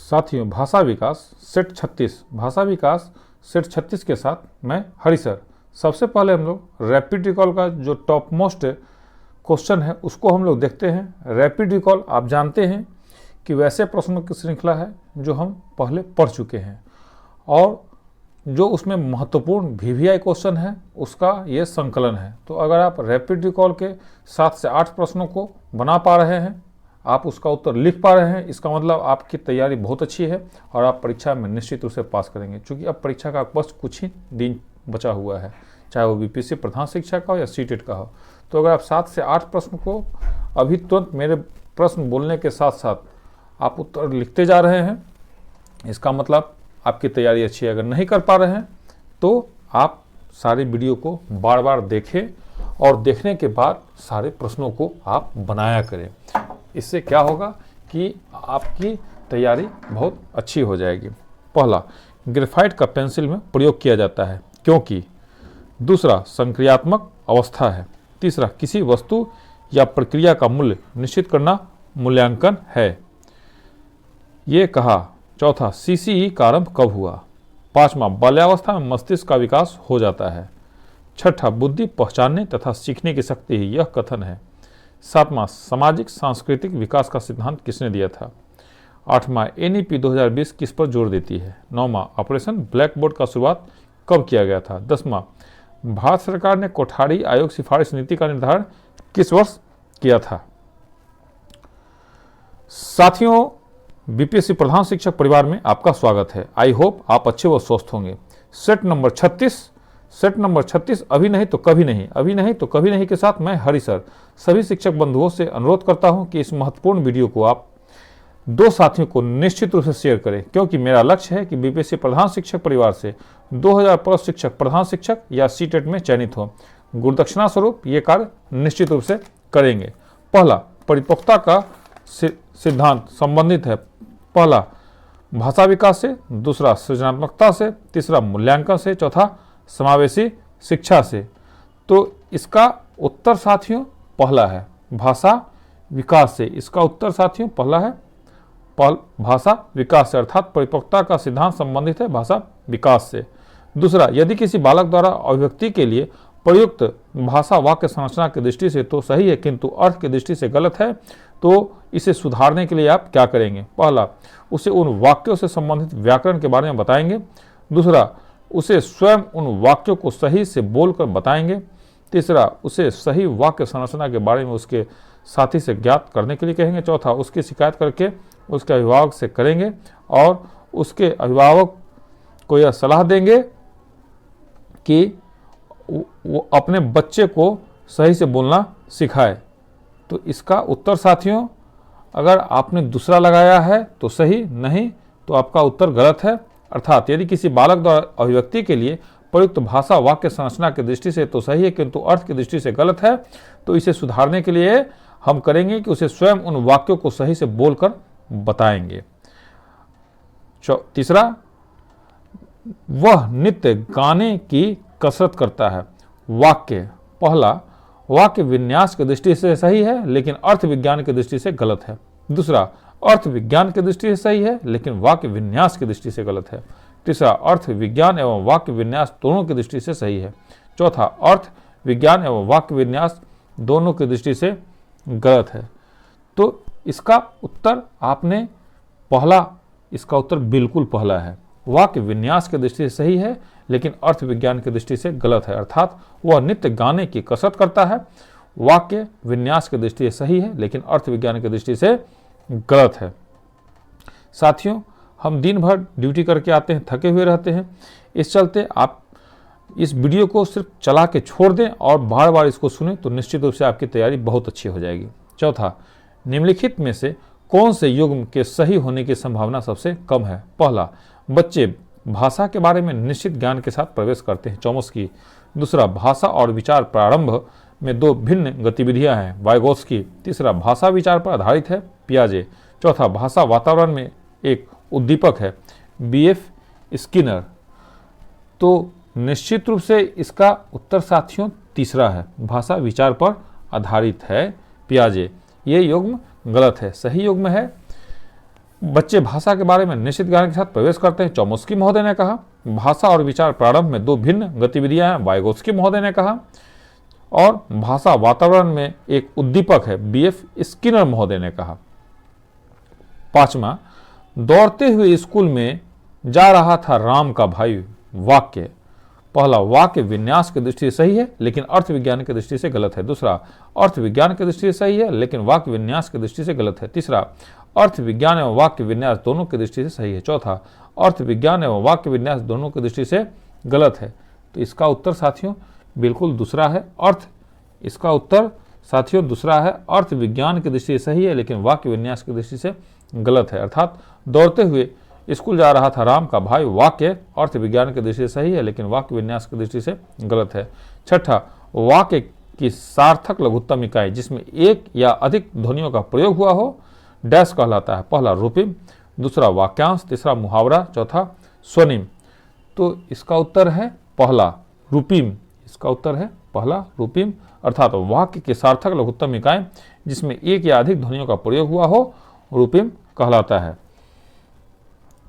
साथियों, भाषा विकास सेट 36 भाषा विकास सेट 36 के साथ मैं हरि सर। सबसे पहले हम लोग रैपिड रिकॉल का जो टॉप मोस्ट क्वेश्चन है उसको हम लोग देखते हैं। रैपिड रिकॉल आप जानते हैं कि वैसे प्रश्नों की श्रृंखला है जो हम पहले पढ़ चुके हैं और जो उसमें महत्वपूर्ण VVI क्वेश्चन है उसका ये संकलन है। तो अगर आप रैपिड रिकॉल के 7 से 8 प्रश्नों को बना पा रहे हैं, आप उसका उत्तर लिख पा रहे हैं, इसका मतलब आपकी तैयारी बहुत अच्छी है और आप परीक्षा में निश्चित रूप से पास करेंगे। क्योंकि अब परीक्षा का बस कुछ ही दिन बचा हुआ है, चाहे वो BPSC प्रधान शिक्षक का हो या CTET का हो। तो अगर आप 7 से 8 प्रश्न को अभी तुरंत मेरे प्रश्न बोलने के साथ साथ आप उत्तर लिखते जा रहे हैं, इसका मतलब आपकी तैयारी अच्छी है। अगर नहीं कर पा रहे हैं तो आप सारे वीडियो को बार बार देखें और देखने के बाद सारे प्रश्नों को आप बनाया करें। इससे क्या होगा कि आपकी तैयारी बहुत अच्छी हो जाएगी। पहला, ग्रेफाइट का पेंसिल में प्रयोग किया जाता है क्योंकि। दूसरा, संक्रियात्मक अवस्था है। तीसरा, किसी वस्तु या प्रक्रिया का मूल्य निश्चित करना मूल्यांकन है, ये कहा। चौथा, CCE का आरंभ कब हुआ। पांचवा, बाल्यावस्था में मस्तिष्क का विकास हो जाता है। छठा, बुद्धि पहचानने तथा सीखने की शक्ति ही यह कथन है। सातवां, सामाजिक सांस्कृतिक विकास का सिद्धांत किसने दिया था। आठवां, NEP 2020 किस पर जोर देती है। नौवां, ऑपरेशन ब्लैक बोर्ड का शुरुआत कब किया गया था। 10वां, भारत सरकार ने कोठारी आयोग सिफारिश नीति का निर्धारण किस वर्ष किया था। साथियों, BPSC प्रधान शिक्षक परिवार में आपका स्वागत है। आई होप आप अच्छे व स्वस्थ होंगे। सेट नंबर 36 अभी नहीं तो कभी नहीं, अभी नहीं तो कभी नहीं के साथ मैं हरि सर सभी शिक्षक बंधुओं से अनुरोध करता हूं कि इस महत्वपूर्ण वीडियो को आप 2 साथियों को निश्चित रूप से शेयर करें, क्योंकि मेरा लक्ष्य है कि BPSC प्रधान शिक्षक परिवार से 2000 प्लस शिक्षक प्रधान शिक्षक या CTET में चयनित हो। गुरुदक्षिणा स्वरूप ये कार्य निश्चित रूप से करेंगे। पहला, परिपक्वता का सिद्धांत संबंधित है। पहला, भाषा विकास से। दूसरा, सृजनात्मकता से। तीसरा, मूल्यांकन से। चौथा, समावेशी शिक्षा से। तो इसका उत्तर साथियों पहला है, भाषा विकास से। इसका उत्तर साथियों पहला है भाषा विकास से, अर्थात परिपक्वता का सिद्धांत संबंधित है भाषा विकास से। दूसरा, यदि किसी बालक द्वारा अभिव्यक्ति के लिए प्रयुक्त भाषा वाक्य संरचना की दृष्टि से तो सही है किंतु अर्थ की दृष्टि से गलत है, तो इसे सुधारने के लिए आप क्या करेंगे। पहला, उसे उन वाक्यों से संबंधित व्याकरण के बारे में बताएंगे। दूसरा, उसे स्वयं उन वाक्यों को सही से बोलकर बताएंगे। तीसरा, उसे सही वाक्य संरचना के बारे में उसके साथी से ज्ञात करने के लिए कहेंगे। चौथा, उसकी शिकायत करके उसके अभिभावक से करेंगे और उसके अभिभावक को यह सलाह देंगे कि वो अपने बच्चे को सही से बोलना सिखाए। तो इसका उत्तर साथियों, अगर आपने दूसरा लगाया है तो सही, नहीं तो आपका उत्तर गलत है। अर्थात यदि किसी बालक द्वारा अभिव्यक्ति के लिए प्रयुक्त भाषा वाक्य संरचना की दृष्टि से तो सही है किंतु अर्थ की दृष्टि से गलत है, तो इसे सुधारने के लिए हम करेंगे कि उसे स्वयं उन वाक्यों को सही से बोलकर बताएंगे। तीसरा, वह नित्य गाने की कसरत करता है। वाक्य, पहला, वाक्य विन्यास की दृष्टि से सही है लेकिन अर्थ विज्ञान की दृष्टि से गलत है। दूसरा, अर्थ विज्ञान की दृष्टि से सही है लेकिन वाक्य विन्यास की दृष्टि से गलत है। तीसरा, अर्थ विज्ञान एवं वाक्य विन्यास दोनों की दृष्टि से सही है। चौथा, अर्थ विज्ञान एवं वाक्य विन्यास दोनों की दृष्टि से गलत है। तो इसका उत्तर आपने पहला, इसका उत्तर बिल्कुल पहला है। वाक्य विन्यास की दृष्टि से सही है लेकिन अर्थ विज्ञान की दृष्टि से गलत है, अर्थात वह नित्य गाने की कसरत करता है। वाक्य विन्यास की दृष्टि से सही है लेकिन अर्थ विज्ञान की दृष्टि से गलत है। साथियों, हम दिन भर ड्यूटी करके आते हैं, थके हुए रहते हैं, इस चलते आप इस वीडियो को सिर्फ चला के छोड़ दें और बार बार इसको सुनें तो निश्चित रूप से आपकी तैयारी बहुत अच्छी हो जाएगी। चौथा, निम्नलिखित में से कौन से युग्म के सही होने की संभावना सबसे कम है। पहला, बच्चे भाषा के बारे में निश्चित ज्ञान के साथ प्रवेश करते हैं, चॉम्स्की। दूसरा, भाषा और विचार प्रारंभ में 2 भिन्न गतिविधियां हैं, वाइगोत्स्की। तीसरा, भाषा विचार पर आधारित है, पियाजे। चौथा, भाषा वातावरण में एक उद्दीपक है, BF स्किनर। तो निश्चित रूप से इसका उत्तर साथियों तीसरा है, भाषा विचार पर आधारित है, पियाजे। ये युग्म गलत है, सही युग्म है बच्चे भाषा के बारे में निश्चित ज्ञान के साथ प्रवेश करते हैं, चौमुस्की महोदय ने कहा। भाषा और विचार प्रारंभ में दो भिन्न गतिविधियां हैं, वाइगोत्स्की महोदय ने कहा। और भाषा वातावरण में एक उद्दीपक है, बीएफ स्किनर महोदय ने कहा। 5वां, दौड़ते हुए स्कूल में जा रहा था राम का भाई। वाक्य, पहला वाक्य विन्यास की दृष्टि से सही है लेकिन अर्थ विज्ञान की दृष्टि से गलत है। दूसरा, अर्थ विज्ञान की दृष्टि से सही है लेकिन वाक्य विन्यास की दृष्टि से गलत है। तीसरा, अर्थ विज्ञान एवं वाक्य विन्यास दोनों की दृष्टि से सही है। चौथा, अर्थ विज्ञान एवं वाक्य विन्यास दोनों की दृष्टि से गलत है। तो इसका उत्तर साथियों बिल्कुल दूसरा है। इसका उत्तर साथियों दूसरा है, अर्थ विज्ञान की दृष्टि से सही है लेकिन वाक्य विन्यास की दृष्टि से गलत है। अर्थात दौड़ते हुए स्कूल जा रहा था राम का भाई, वाक्य अर्थ विज्ञान की दृष्टि से सही है लेकिन वाक्य विन्यास की दृष्टि से गलत है। छठा, वाक्य की सार्थक लघुत्तम इकाई जिसमें एक या अधिक ध्वनियों का प्रयोग हुआ हो डैश कहलाता है। पहला रूपिम, दूसरा वाक्यांश, तीसरा मुहावरा, चौथा स्वनिम। तो इसका उत्तर है पहला रूपिम। इसका उत्तर है पहला रूपिम, अर्थात वाक्य की सार्थक लघुत्तम इकाई जिसमें एक या अधिक ध्वनियों का प्रयोग हुआ हो रूपिम कहलाता है।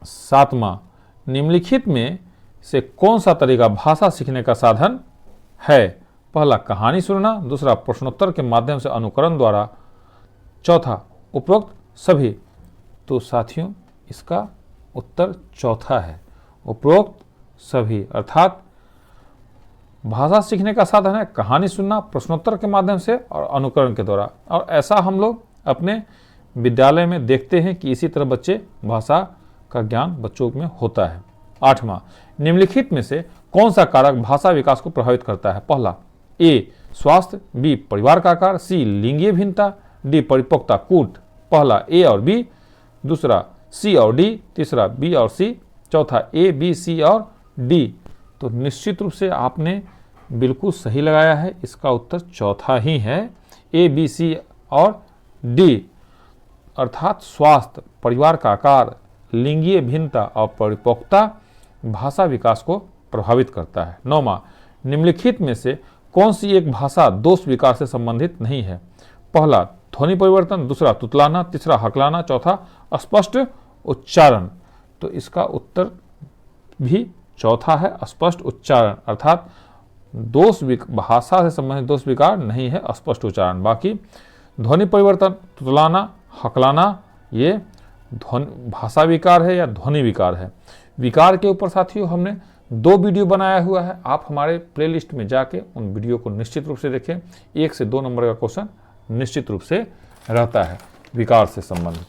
7वां, निम्नलिखित में से कौन सा तरीका भाषा सीखने का साधन है? पहला कहानी सुनना, दूसरा प्रश्नोत्तर के माध्यम से अनुकरण द्वारा, चौथा उपरोक्त सभी। तो साथियों इसका उत्तर चौथा है, उपरोक्त सभी। अर्थात भाषा सीखने का साधन है कहानी सुनना, प्रश्नोत्तर के माध्यम से और अनुकरण के द्वारा। और ऐसा हम लोग अपने विद्यालय में देखते हैं कि इसी तरह बच्चे भाषा का ज्ञान बच्चों में होता है। 8वां, निम्नलिखित में से कौन सा कारक भाषा विकास को प्रभावित करता है? पहला ए स्वास्थ्य, बी परिवार का आकार, सी लिंगीय भिन्नता, डी परिपक्वता कूट। पहला ए और बी, दूसरा सी और डी, तीसरा बी और सी, चौथा ए बी सी और डी। तो निश्चित रूप से आपने बिल्कुल सही लगाया है, इसका उत्तर चौथा ही है, ए बी सी और डी। अर्थात स्वास्थ्य, परिवार का आकार, लिंगीय भिन्नता और परिपक्वता भाषा विकास को प्रभावित करता है। 9वां, निम्नलिखित में से कौन सी एक भाषा दोष विकार से संबंधित नहीं है? पहला ध्वनि परिवर्तन, दूसरा तुतलाना, तीसरा हकलाना, चौथा अस्पष्ट उच्चारण। तो इसका उत्तर भी चौथा है, अस्पष्ट उच्चारण। अर्थात भाषा से संबंधित दोष विकार नहीं है, अस्पष्ट उच्चारण। बाकी ध्वनि परिवर्तन, तुतलाना, हकलाना ये भाषा विकार है या ध्वनि विकार है। विकार के ऊपर साथियों हमने 2 वीडियो बनाया हुआ है, आप हमारे प्लेलिस्ट में जाके उन वीडियो को निश्चित रूप से देखें। 1 से 2 नंबर का क्वेश्चन निश्चित रूप से रहता है विकार से संबंधित।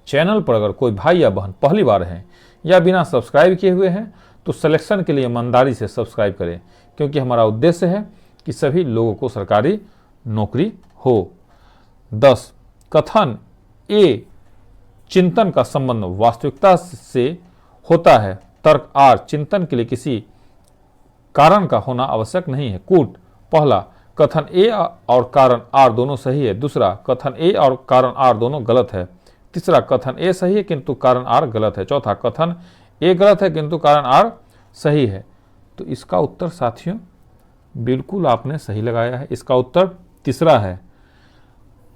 चैनल पर अगर कोई भाई या बहन पहली बार हैं या बिना सब्सक्राइब किए हुए हैं तो सिलेक्शन के लिए ईमानदारी से सब्सक्राइब करें, क्योंकि हमारा उद्देश्य है कि सभी लोगों को सरकारी नौकरी हो। 10, कथन ए चिंतन का संबंध वास्तविकता से होता है। तर्क आर चिंतन के लिए किसी कारण का होना आवश्यक नहीं है। कूट, पहला कथन ए और कारण आर दोनों सही है, दूसरा कथन ए और कारण आर दोनों गलत है, तीसरा कथन ए सही है किंतु कारण आर गलत है, चौथा कथन ए गलत है किंतु कारण आर सही है। तो इसका उत्तर साथियों बिल्कुल आपने सही लगाया है, इसका उत्तर तीसरा है।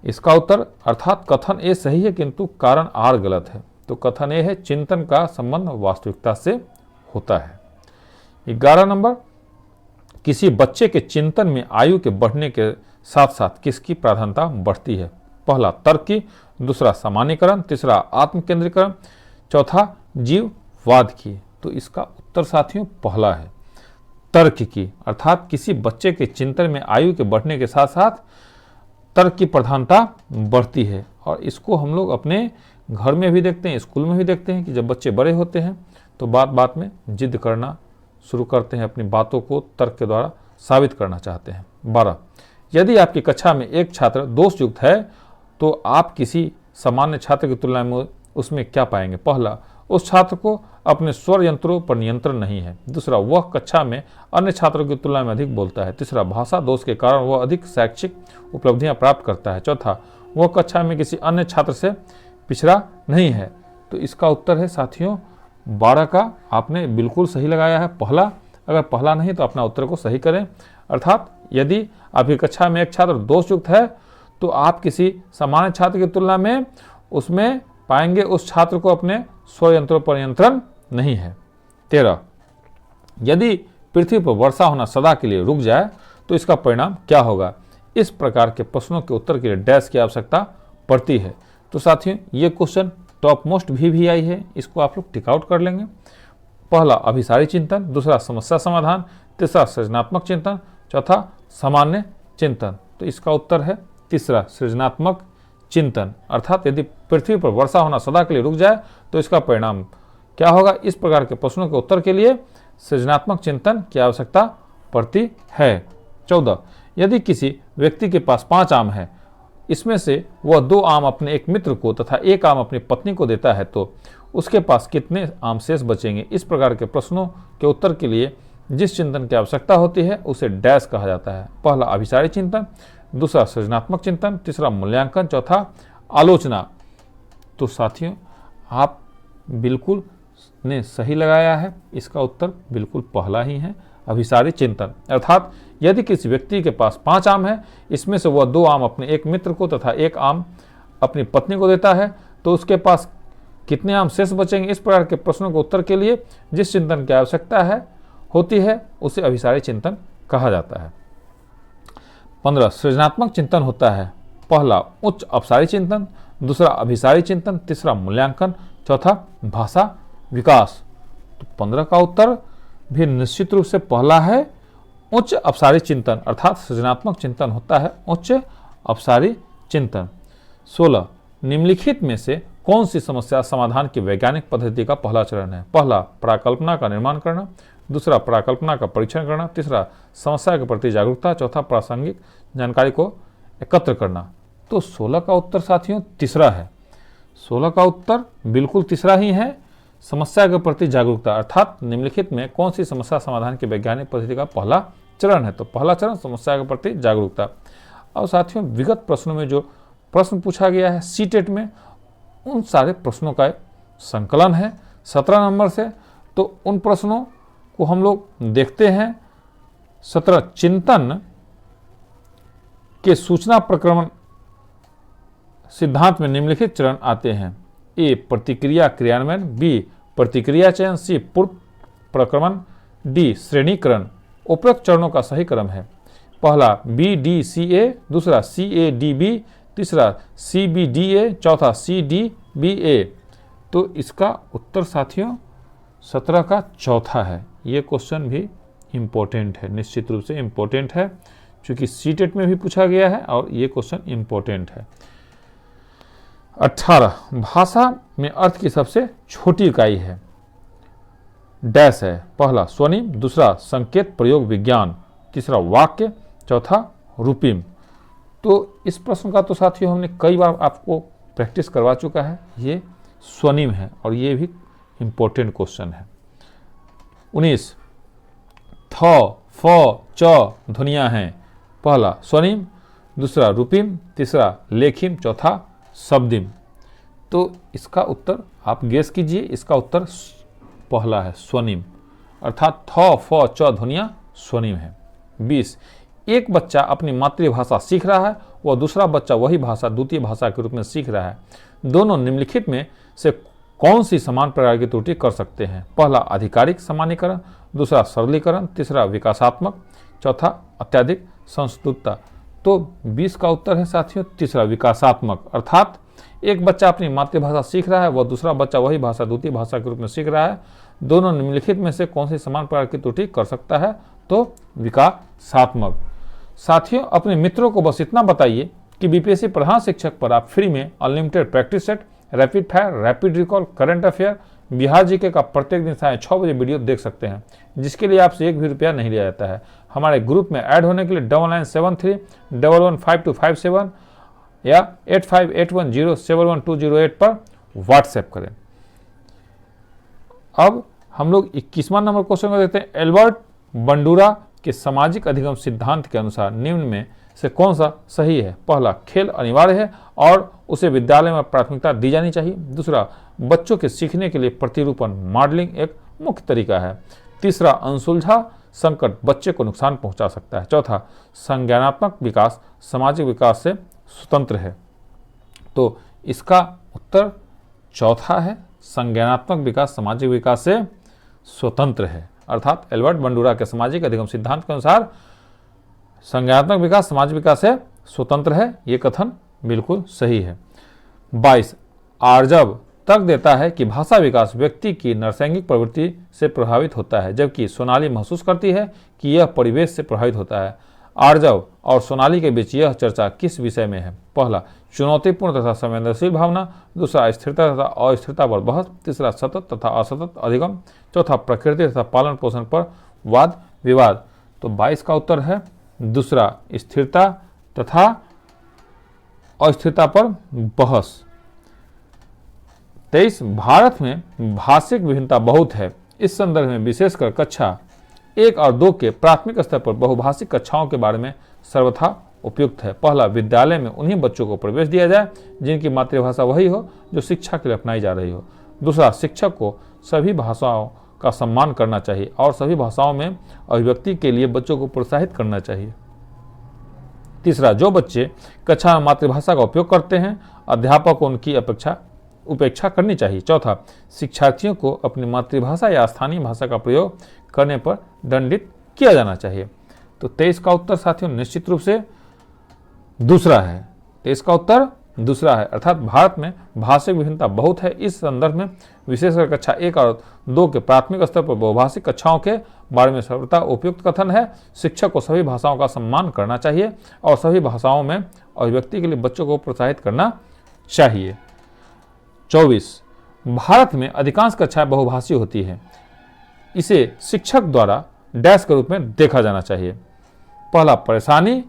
इसका उत्तर अर्थात कथन ए सही है किंतु कारण आर गलत है। तो कथन ए है चिंतन का संबंध वास्तविकता से होता है। 11 नंबर, किसी बच्चे के चिंतन में आयु के बढ़ने के साथ साथ किसकी प्राधान्यता बढ़ती है? पहला तर्क की, दूसरा सामान्यीकरण, तीसरा आत्मकेंद्रीकरण, चौथा जीववाद की। तो इसका उत्तर साथियों पहला है, तर्क की। अर्थात किसी बच्चे के चिंतन में आयु के बढ़ने के साथ साथ तर्क की प्रधानता बढ़ती है। और इसको हम लोग अपने घर में भी देखते हैं, स्कूल में भी देखते हैं कि जब बच्चे बड़े होते हैं तो बात बात में जिद करना शुरू करते हैं, अपनी बातों को तर्क के द्वारा साबित करना चाहते हैं। 12, यदि आपकी कक्षा में एक छात्र दोषयुक्त है तो आप किसी सामान्य छात्र की तुलना में उसमें क्या पाएंगे? पहला, उस छात्र को अपने स्वर यंत्रों पर नियंत्रण नहीं है, दूसरा वह कक्षा में अन्य छात्रों की तुलना में अधिक बोलता है, तीसरा भाषा दोष के कारण वह अधिक शैक्षिक उपलब्धियां प्राप्त करता है, चौथा वह कक्षा में किसी अन्य छात्र से पिछड़ा नहीं है। तो इसका उत्तर है साथियों 12 का आपने बिल्कुल सही लगाया है, पहला। अगर पहला नहीं तो अपना उत्तर को सही करें। अर्थात यदि आपकी कक्षा में एक छात्र दोषयुक्त है तो आप किसी सामान्य छात्र की तुलना में उसमें पाएंगे उस छात्र को अपने स्वयंत्रों पर नियंत्रण नहीं है। 13, यदि पृथ्वी पर वर्षा होना सदा के लिए रुक जाए तो इसका परिणाम क्या होगा? इस प्रकार के प्रश्नों के उत्तर के लिए डैश की आवश्यकता पड़ती है। तो साथियों, ये क्वेश्चन टॉप मोस्ट भी आई है, इसको आप लोग टिक आउट कर लेंगे। पहला अभिसारी चिंतन, दूसरा समस्या समाधान, तीसरा सृजनात्मक चिंतन, चौथा सामान्य चिंतन। तो इसका उत्तर है तीसरा सृजनात्मक चिंतन। अर्थात यदि पृथ्वी पर वर्षा होना सदा के लिए रुक जाए तो इसका परिणाम क्या होगा? इस प्रकार के प्रश्नों के उत्तर के लिए सृजनात्मक चिंतन की आवश्यकता पड़ती है। 14, यदि किसी व्यक्ति के पास 5 आम है, इसमें से वह 2 आम अपने एक मित्र को तथा 1 आम अपनी पत्नी को देता है, तो उसके पास कितने आम शेष बचेंगे? इस प्रकार के प्रश्नों के उत्तर के लिए जिस चिंतन की आवश्यकता होती है उसे डैश कहा जाता है। पहला अभिसारी चिंतन, दूसरा सृजनात्मक चिंतन, तीसरा मूल्यांकन, चौथा आलोचना। तो साथियों, आप बिल्कुल ने सही लगाया है, इसका उत्तर बिल्कुल पहला ही है, अभिसारी चिंतन। अर्थात यदि किसी व्यक्ति के पास 5 आम है, इसमें से वह 2 आम अपने एक मित्र को तथा 1 आम अपनी पत्नी को देता है, तो उसके पास कितने आम शेष बचेंगे? इस प्रकार के प्रश्नों के उत्तर के लिए जिस चिंतन की आवश्यकता होती है उसे अभिसारी चिंतन कहा जाता है। 15, सृजनात्मक चिंतन होता है पहला उच्च अपसारी चिंतन, दूसरा अभिसारी चिंतन, तीसरा मूल्यांकन, चौथा भाषा विकास। तो 15 का उत्तर भी निश्चित रूप से पहला है उच्च अपसारी चिंतन। अर्थात सृजनात्मक चिंतन होता है उच्च अपसारी चिंतन। 16, निम्नलिखित में से कौन सी समस्या समाधान की वैज्ञानिक पद्धति का पहला चरण है? पहला प्राकल्पना का निर्माण करना, दूसरा प्राकल्पना का परीक्षण करना, तीसरा समस्या के प्रति जागरूकता, चौथा प्रासंगिक जानकारी को एकत्र करना। तो 16 का उत्तर साथियों तीसरा है। 16 का उत्तर बिल्कुल तीसरा ही है, समस्या के प्रति जागरूकता। अर्थात निम्नलिखित में कौन सी समस्या समाधान की वैज्ञानिक पद्धति का पहला चरण है? तो पहला चरण समस्या के प्रति जागरूकता। और साथियों, विगत प्रश्नों में जो प्रश्न पूछा गया है सीटेट में, उन सारे प्रश्नों का एक संकलन है 17 नंबर से। तो उन प्रश्नों को हम लोग देखते हैं। 17, चिंतन के सूचना प्रक्रमण सिद्धांत में निम्नलिखित चरण आते हैं। ए, प्रतिक्रिया क्रियान्वयन, बी, प्रतिक्रिया चयन, सी, पूर्व प्रक्रमण, डी, श्रेणीकरण। उपरोक्त चरणों का सही क्रम है। पहला बी डी सी ए, दूसरा सी ए डी बी, तीसरा सी बी डी ए, चौथा सी डी बी ए। तो इसका उत्तर साथियों 17 का चौथा है। ये क्वेश्चन भी इम्पोर्टेंट है, निश्चित रूप से इम्पोर्टेंट है, क्योंकि सीटेट में भी पूछा गया है और ये क्वेश्चन इम्पोर्टेंट है। 18, भाषा में अर्थ की सबसे छोटी इकाई है डैश है। पहला स्वनिम, दूसरा संकेत प्रयोग विज्ञान, तीसरा वाक्य, चौथा रूपिम। तो इस प्रश्न का तो साथियों हमने कई बार आपको प्रैक्टिस करवा चुका है। ये स्वनिम है और ये भी इम्पोर्टेंट क्वेश्चन है। 19, थ, फ, च ध्वनियाँ हैं। पहला स्वनिम, दूसरा रूपिम, तीसरा लेखिम, चौथा शब्दिम। तो इसका उत्तर आप गेस कीजिए, इसका उत्तर पहला है स्वनिम। अर्थात थ, फ, च ध्वनियाँ स्वनिम है। 20, एक बच्चा अपनी मातृभाषा सीख रहा है, वह दूसरा बच्चा वही भाषा द्वितीय भाषा के रूप में सीख रहा है। दोनों निम्नलिखित में से कौन सी समान प्रकार की त्रुटि कर सकते हैं? पहला आधिकारिक सामान्यीकरण, दूसरा सरलीकरण, तीसरा विकासात्मक, चौथा अत्यधिक संस्कृतता। तो 20 का उत्तर है साथियों तीसरा विकासात्मक। अर्थात एक बच्चा अपनी मातृभाषा सीख रहा है, वह दूसरा बच्चा वही भाषा द्वितीय भाषा के रूप में सीख रहा है। दोनों निम्नलिखित में से कौन सी समान प्रकार की त्रुटि कर सकता है? तो विकासात्मक। साथियों, अपने मित्रों को बस इतना बताइए कि बीपीएससी प्रधान शिक्षक पर आप फ्री में unlimited practice set, rapid fire, rapid recall, current affair, Bihar GK का प्रत्येक दिन साढ़े 6 बजे वीडियो देख सकते हैं, जिसके लिए आपसे 1 भी रुपया नहीं लिया जाता है। हमारे ग्रुप में ऐड होने के लिए 9973115257 या 8581071208 पर व्हाट्सएप करें। अब हम लोग 21वां नंबर क्वेश्चन को देखते हैं। एल्बर्ट बंडूरा के सामाजिक अधिगम सिद्धांत के अनुसार निम्न में से कौन सा सही है? पहला, खेल अनिवार्य है और उसे विद्यालय में प्राथमिकता दी जानी चाहिए। दूसरा, बच्चों के सीखने के लिए प्रतिरूपण मॉडलिंग एक मुख्य तरीका है। तीसरा, अनसुलझा संकट बच्चे को नुकसान पहुंचा सकता है। चौथा, संज्ञानात्मक विकास सामाजिक विकास से स्वतंत्र है। तो इसका उत्तर चौथा है संज्ञानात्मक विकास सामाजिक विकास से स्वतंत्र है, अर्थात एल्बर्ट बंडूरा के सामाजिक अधिगम सिद्धांत के अनुसार संज्ञानात्मक विकास सामाजिक विकास से स्वतंत्र है। ये कथन बिल्कुल सही है। 22 आर्जव तर्क देता है कि भाषा विकास व्यक्ति की नैसर्गिक प्रवृत्ति से प्रभावित होता है, जबकि सोनाली महसूस करती है कि यह परिवेश से प्रभावित होता है। आर्जव और सोनाली के बीच यह चर्चा किस विषय में है? पहला चुनौतीपूर्ण तथा संवेदनशील भावना, दूसरा स्थिरता तथा अस्थिरता पर बहस, तीसरा सतत तथा असतत अधिगम, चौथा प्रकृति तथा पालन पोषण पर वाद विवाद। तो 22 का उत्तर है दूसरा, स्थिरता तथा अस्थिरता पर बहस। 23 भारत में भाषिक विभिन्नता बहुत है। इस संदर्भ में विशेषकर कक्षा 1 और 2 के प्राथमिक स्तर पर बहुभाषिक कक्षाओं के बारे में सर्वथा उपयुक्त है। पहला, विद्यालय में उन्हीं बच्चों को प्रवेश दिया जाए जिनकी मातृभाषा वही हो जो शिक्षा के लिए अपनाई जा रही हो। दूसरा, शिक्षक को सभी भाषाओं का सम्मान करना चाहिए और सभी भाषाओं में अभिव्यक्ति के लिए बच्चों को प्रोत्साहित करना चाहिए। तीसरा, जो बच्चे कक्षा में मातृभाषा का उपयोग करते हैं अध्यापक को उनकी उपेक्षा करनी चाहिए। चौथा, शिक्षार्थियों को अपनी मातृभाषा या स्थानीय भाषा का प्रयोग करने पर दंडित किया जाना चाहिए। तो 23 का उत्तर साथियों निश्चित रूप से दूसरा है। 23 का उत्तर दूसरा है, अर्थात भारत में भाषिक विभिन्नता बहुत है। इस संदर्भ में विशेषकर कक्षा 1 और 2 के प्राथमिक स्तर पर बहुभाषिक कक्षाओं के बारे में सर्वथा उपयुक्त कथन है। शिक्षक को सभी भाषाओं का सम्मान करना चाहिए और सभी भाषाओं में अभिव्यक्ति के लिए बच्चों को प्रोत्साहित करना चाहिए। 24 भारत में अधिकांश कक्षाएं बहुभाषीय होती हैं। इसे शिक्षक द्वारा डैश के रूप में देखा जाना चाहिए। पहला, परेशानी,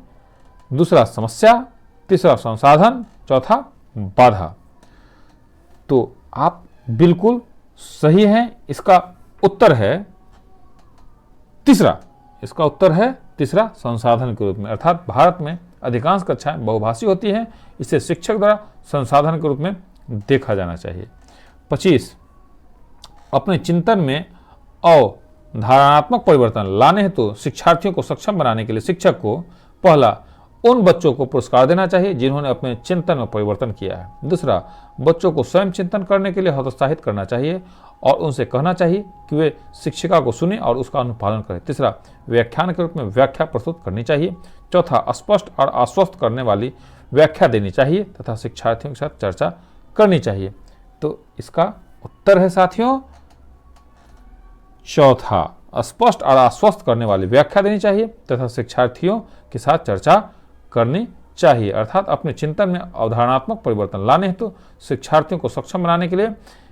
दूसरा, समस्या, तीसरा, संसाधन, चौथा, बाधा। तो आप बिल्कुल सही हैं। इसका उत्तर है तीसरा। इसका उत्तर है तीसरा, संसाधन के रूप में, अर्थात भारत में अधिकांश कक्षाएं बहुभाषीय होती हैं। इसे शिक्षक द्वारा संसाधन के रूप में देखा जाना चाहिए। 25 अपने चिंतन में अवधारणात्मक परिवर्तन लाने हेतु शिक्षार्थियों को सक्षम बनाने के लिए शिक्षक को पहला, उन बच्चों को पुरस्कार देना चाहिए जिन्होंने अपने चिंतन में परिवर्तन किया है। दूसरा, बच्चों को स्वयं चिंतन करने के लिए हतोत्साहित करना चाहिए और उनसे कहना चाहिए कि वे शिक्षिका को सुने और उसका अनुपालन करें। तीसरा, व्याख्यान के रूप में व्याख्या प्रस्तुत करनी चाहिए। चौथा, स्पष्ट और आश्वस्त करने वाली व्याख्या देनी चाहिए तथा शिक्षार्थियों के साथ चर्चा करनी चाहिए। तो इसका उत्तर है साथियों चौथा, स्पष्ट और आश्वस्त करने वाली व्याख्या देनी चाहिए तथा शिक्षार्थियों के साथ चर्चा करनी चाहिए, अर्थात अपने चिंतन में अवधारणात्मक परिवर्तन लाने हेतु शिक्षार्थियों को सक्षम बनाने के लिए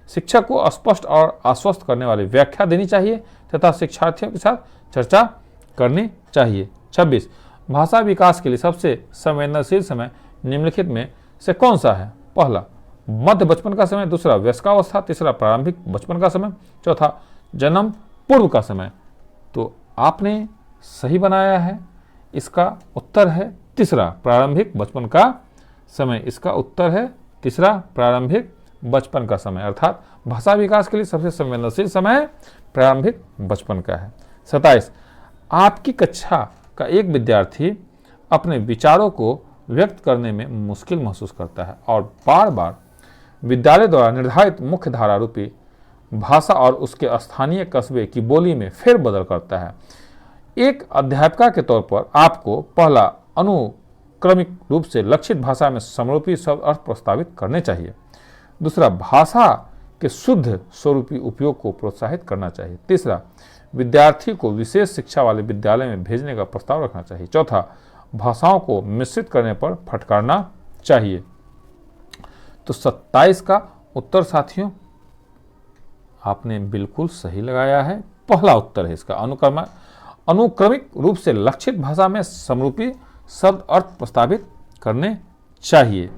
शिक्षक को स्पष्ट और आश्वस्त करने वाली व्याख्या देनी चाहिए तथा शिक्षार्थियों के साथ चर्चा करनी चाहिए। 26 भाषा विकास के लिए सबसे संवेदनशील समय निम्नलिखित में से कौन सा है? पहला, मध्य बचपन का समय, दूसरा, वयस्कावस्था, तीसरा, प्रारंभिक बचपन का समय, चौथा, जन्म पूर्व का समय। तो आपने सही बनाया है। इसका उत्तर है तीसरा, प्रारंभिक बचपन का समय। इसका उत्तर है तीसरा, प्रारंभिक बचपन का समय, अर्थात भाषा विकास के लिए सबसे संवेदनशील समय प्रारंभिक बचपन का है। 27 आपकी कक्षा का एक विद्यार्थी अपने विचारों को व्यक्त करने में मुश्किल महसूस करता है और बार बार विद्यालय द्वारा निर्धारित मुख्य धारा रूपी भाषा और उसके स्थानीय कस्बे की बोली में फेरबदल करता है। एक अध्यापिका के तौर पर आपको पहला, अनुक्रमिक रूप से लक्षित भाषा में समरूपी शब्द अर्थ प्रस्तावित करने चाहिए। दूसरा, भाषा के शुद्ध स्वरूपी उपयोग को प्रोत्साहित करना चाहिए। तीसरा, विद्यार्थी को विशेष शिक्षा वाले विद्यालय में भेजने का प्रस्ताव रखना चाहिए। चौथा, भाषाओं को मिश्रित करने पर फटकारना चाहिए। तो 27 का उत्तर साथियों आपने बिल्कुल सही लगाया है। पहला उत्तर है इसका, अनुक्रमिक रूप से लक्षित भाषा में समरूपी शब्द अर्थ प्रस्तावित करने चाहिए।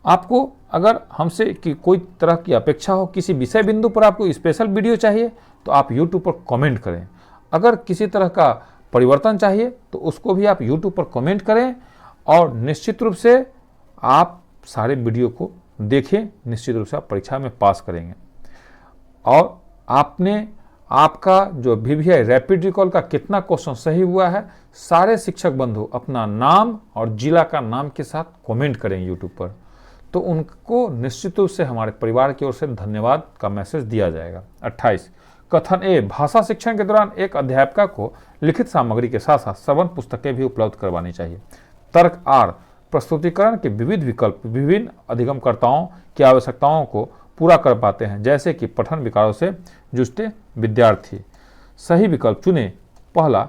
आपको अगर हमसे कि कोई तरह की अपेक्षा हो, किसी विषय बिंदु पर आपको स्पेशल वीडियो चाहिए तो आप YouTube पर कमेंट करें। अगर किसी तरह का परिवर्तन चाहिए तो उसको भी आप YouTube पर कमेंट करें और निश्चित रूप से आप सारे वीडियो को देखें। निश्चित रूप से आप परीक्षा में पास करेंगे। और आपका जो VVI रैपिड रिकॉल का कितना क्वेश्चन सही हुआ है, सारे शिक्षक बंधु अपना नाम और जिला का नाम के साथ कमेंट करें YouTube पर। तो उनको निश्चित रूप से हमारे परिवार की ओर से धन्यवाद का मैसेज दिया जाएगा। 28 कथन ए, भाषा शिक्षण के दौरान एक अध्यापिका को लिखित सामग्री के साथ साथ श्रवण पुस्तकें भी उपलब्ध करवानी चाहिए। तर्क आर, प्रस्तुतिकरण के विविध विकल्प विभिन्न अधिगमकर्ताओं की आवश्यकताओं को पूरा कर पाते हैं, जैसे कि पठन विकारों से जूझते विद्यार्थी। सही विकल्प चुने। पहला,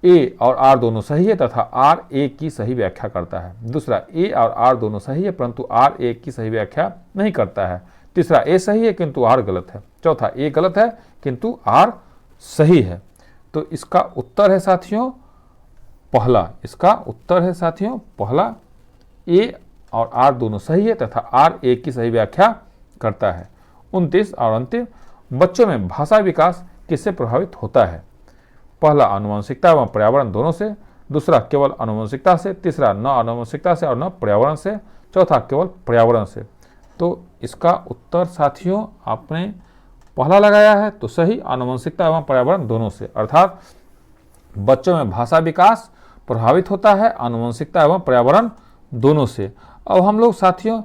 ए और आर दोनों सही है तथा आर ए की सही व्याख्या करता है। दूसरा, ए और आर दोनों सही है परंतु आर ए की सही व्याख्या नहीं करता है। तीसरा, ए सही है किंतु आर गलत है। चौथा, ए गलत है किंतु आर सही है। तो इसका उत्तर है साथियों पहला। इसका उत्तर है साथियों पहला, ए और आर दोनों सही है तथा आर ए की सही व्याख्या करता है। 29 और अंतिम, बच्चों में भाषा विकास किससे प्रभावित होता है? पहला, आनुवंशिकता एवं पर्यावरण दोनों से। दूसरा, केवल आनुवंशिकता से। तीसरा, न आनुवंशिकता से और न पर्यावरण से। चौथा, केवल पर्यावरण से। तो इसका उत्तर साथियों आपने पहला लगाया है तो सही, आनुवंशिकता एवं पर्यावरण दोनों से, अर्थात बच्चों में भाषा विकास प्रभावित होता है आनुवंशिकता एवं पर्यावरण दोनों से। अब हम लोग साथियों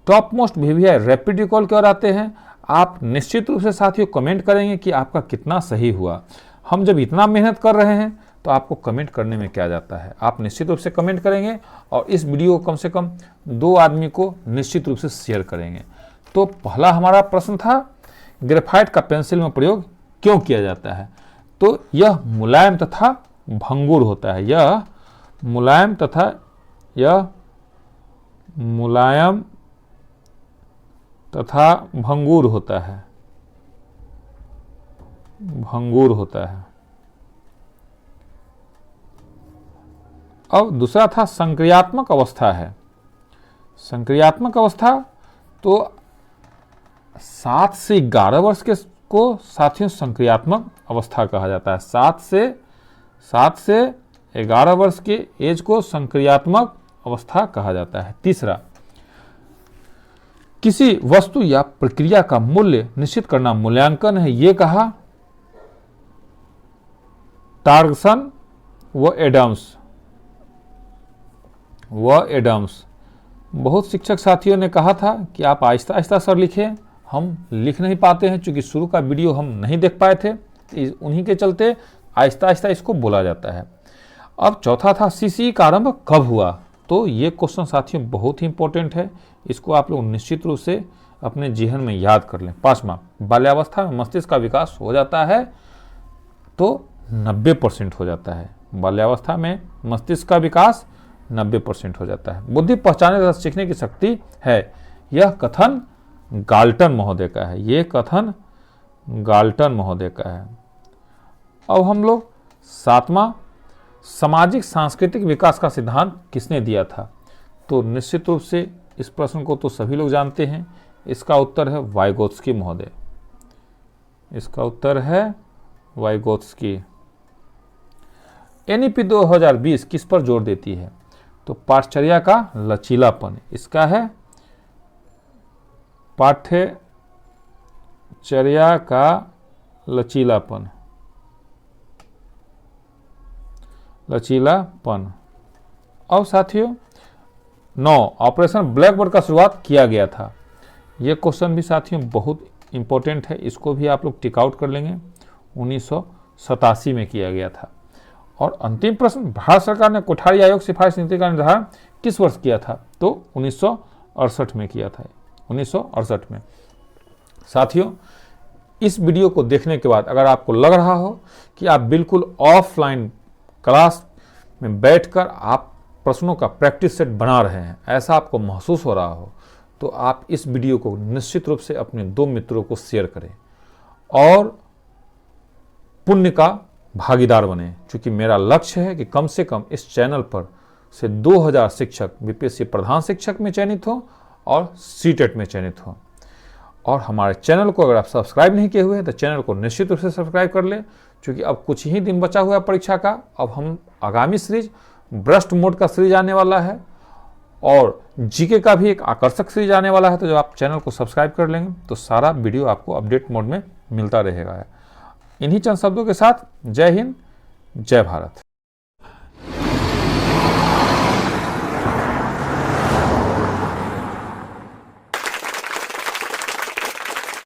top most VVI rapid recall की ओर आते हैं। आप निश्चित रूप से साथियों कमेंट करेंगे कि आपका कितना सही हुआ। हम जब इतना मेहनत कर रहे हैं तो आपको कमेंट करने में क्या जाता है, आप निश्चित रूप से कमेंट करेंगे और इस वीडियो को कम से कम 2 आदमी को निश्चित रूप से शेयर करेंगे। तो पहला हमारा प्रश्न था, ग्रेफाइट का पेंसिल में प्रयोग क्यों किया जाता है? तो यह मुलायम तथा भंगुर होता है। यह मुलायम तथा भंगुर होता है। भंगुर होता है। अब दूसरा था संक्रियात्मक अवस्था है। संक्रियात्मक अवस्था तो 7 से 11 वर्ष के को साथियों संक्रियात्मक अवस्था कहा जाता है। 7 से 11 वर्ष के एज को संक्रियात्मक अवस्था कहा जाता है। तीसरा, किसी वस्तु या प्रक्रिया का मूल्य निश्चित करना मूल्यांकन है, ये कहा टार्गसन व एडम्स। बहुत शिक्षक साथियों ने कहा था कि आप आहिस्ता आहिस्ता सर लिखें, हम लिख नहीं पाते हैं क्योंकि शुरू का वीडियो हम नहीं देख पाए थे, उन्हीं के चलते आहिस्ता आहिस्ता इसको बोला जाता है। अब चौथा था CCE का आरंभ कब हुआ? तो ये क्वेश्चन साथियों बहुत ही इंपॉर्टेंट है, इसको आप लोग निश्चित रूप से अपने जीवन में याद कर लें। 5वां, बाल्यावस्था में मस्तिष्क का विकास हो जाता है तो 90% हो जाता है। बाल्यावस्था में मस्तिष्क का विकास 90% हो जाता है। बुद्धि पहचानने तथा सीखने की शक्ति है, यह कथन गाल्टन महोदय का है। ये कथन गाल्टन महोदय का है। अब हम लोग 7वां, सामाजिक सांस्कृतिक विकास का सिद्धांत किसने दिया था? तो निश्चित रूप से इस प्रश्न को तो सभी लोग जानते हैं, इसका उत्तर है वाइगोत्स्की महोदय। इसका उत्तर है वाइगोत्स्की। NEP 2020 किस पर जोर देती है? तो पाठचर्या का लचीलापन, इसका है पाठ्यचर्या का लचीलापन। अब साथियों 9, ऑपरेशन ब्लैक बोर्ड का शुरुआत किया गया था। यह क्वेश्चन भी साथियों बहुत इंपॉर्टेंट है, इसको भी आप लोग टिक आउट कर लेंगे। 1987 में किया गया था। और अंतिम प्रश्न, भारत सरकार ने कोठारी आयोग सिफारिश नीति का निर्धारण किस वर्ष किया था? तो 1968 में किया था। 1968 में। साथियों इस वीडियो को देखने के बाद अगर आपको लग रहा हो कि आप बिल्कुल ऑफलाइन क्लास में बैठकर आप प्रश्नों का प्रैक्टिस सेट बना रहे हैं, ऐसा आपको महसूस हो रहा हो, तो आप इस वीडियो को निश्चित रूप से अपने 2 मित्रों को शेयर करें और पुण्य का भागीदार बने। क्योंकि मेरा लक्ष्य है कि कम से कम इस चैनल पर से 2000 शिक्षक BPSC प्रधान शिक्षक में चयनित हो और CTET में चयनित हो। और हमारे चैनल को अगर आप सब्सक्राइब नहीं किए हुए हैं तो चैनल को निश्चित रूप से सब्सक्राइब कर लें, क्योंकि अब कुछ ही दिन बचा हुआ है परीक्षा का। अब हम आगामी सीरीज ब्रस्ट मोड का सीरीज आने वाला है और GK का भी एक आकर्षक सीरीज आने वाला है। तो जब आप चैनल को सब्सक्राइब कर लेंगे तो सारा वीडियो आपको अपडेट मोड में मिलता रहेगा। इन्हीं चंद शब्दों के साथ जय हिंद, जय भारत।